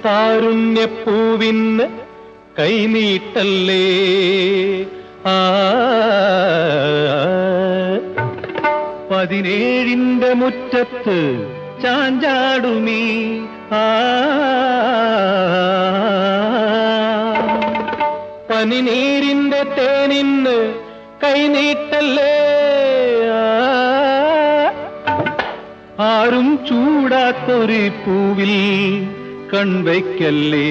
താരുണ്യപ്പൂവിന് കൈനീട്ടല്ലേ ആ 17ന്റെ മുറ്റത്ത് ചാഞ്ചാടുമീ പനിനീരിന്റെ തേനിന്ന് കൈനീട്ടല്ലേ ആരും ചൂടാത്തൊരു പൂവിൽ കൺവയ്ക്കല്ലേ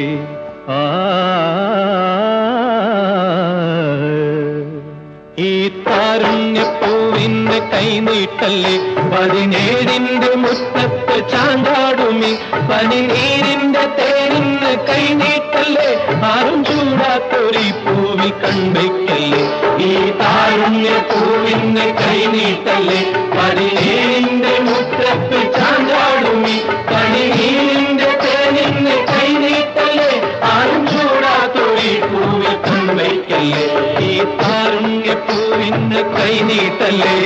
ഈ താരുണ്യപ്പൂവിന് കൈനീട്ടല്ലേ 17ന്റെ മുറ്റത്ത് ചാഞ്ചാടുമി പനിനീരിന്റെ തേനിന്ന് കൈനീട്ടല്ലേ ആരും ചൂടാത്തൊരു പൂവിൽ കൺവയ്ക്കല്ലേ ഈ താരുണ്യപ്പൂവിന് കൈനീട്ടല്ലേ 17ന്റെ മുറ്റത്ത് ചാഞ്ചാടുമി പനിനീരിന്റെ തേനിന്ന് കൈനീട്ടല്ലേ ആരും ചൂടാത്തൊരു പൂവിൽ കൺവയ്ക്കല്ലേ ഈ താരുണ്യപ്പൂവിന് കൈനീട്ടല്ലേ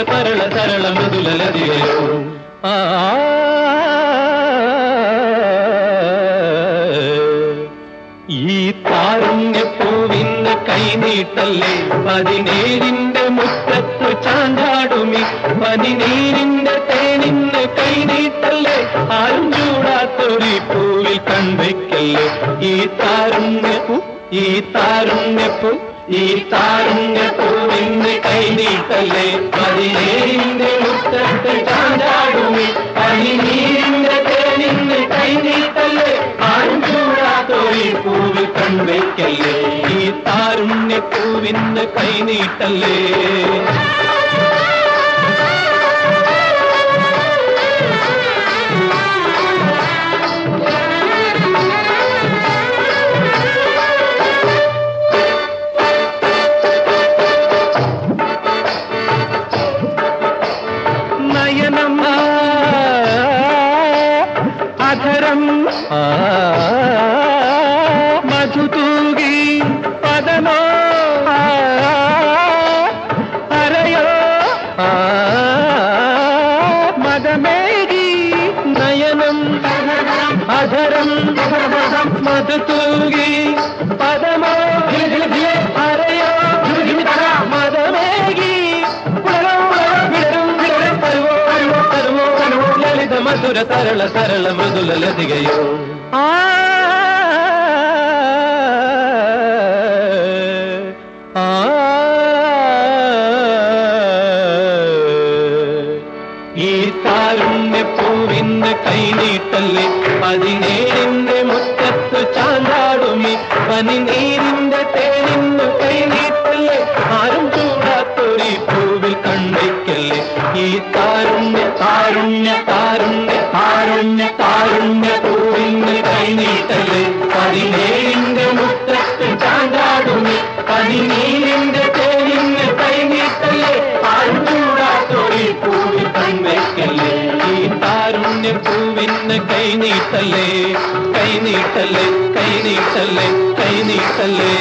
തരള തരള മൃദുലലതിയോ ഈ താരുണ്യപ്പൂവിന് കൈനീട്ടല്ലേ 17ന്റെ മുറ്റത്ത് ചാഞ്ചാടുമി പനിനീരിന്റെ തേനിന്ന് കൈനീട്ടല്ലേ ആരും ചൂടാത്തൊരു പൂവിൽ കൺവയ്ക്കല്ലേ ഈ താരുണ്യപ്പൂ ഈ താരുണ്യപ്പൂ ഈ താരുണ്യപ്പൂവിന് കൈനീട്ടല്ലേ 17ന്റെ മുറ്റത്ത് ചാഞ്ചാടുമി പനിനീരിന്റെ തേനിന്ന് കൈനീട്ടല്ലേ ആരും ചൂടാത്തൊരു പൂവിൽ കൺവയ്ക്കല്ലേ ഈ താരുണ്യപ്പൂവിന് കൈനീട്ടല്ലേ അധരം മധുതൂകി പദമോ അരയോ മദമേകി നയനം അധരം മധുതൂകി പദമോ അരയോ മദമേകി ലളിത മധുര തരള തരള മൃദുലലതികയോ ഈ താരുണ്യപ്പൂവിന് കൈനീട്ടല്ലേ 17ന്റെ മുറ്റത്ത് ചാഞ്ചാടുമി പനിനീരിന്റെ തേനിന്ന് കൈനീട്ടല്ലേ ആരും ചൂടാത്തൊരു പൂവിൽ കൺവയ്ക്കല്ലേ ഈ താരുണ്യ താരുണ്യ താരുണ്യ താരുണ്യ താരുണ്യ പൂവിന് കൈനീട്ടല്ലേ 17ന്റെ മുറ്റത്ത് ചാഞ്ചാടുമി പനിനീരിന്റെ തേനിന്ന് കൈനീട്ടല്ലേ ആരും ചൂടാത്തൊരു പൂവിൽ കൺവയ്ക്കല്ലേ ഈ താരുണ്യ പൂവിന് കൈനീട്ടല്ലേ കൈനീട്ടല്ലേ കൈനീട്ടല്ലേ കൈനീട്ടല്ലേ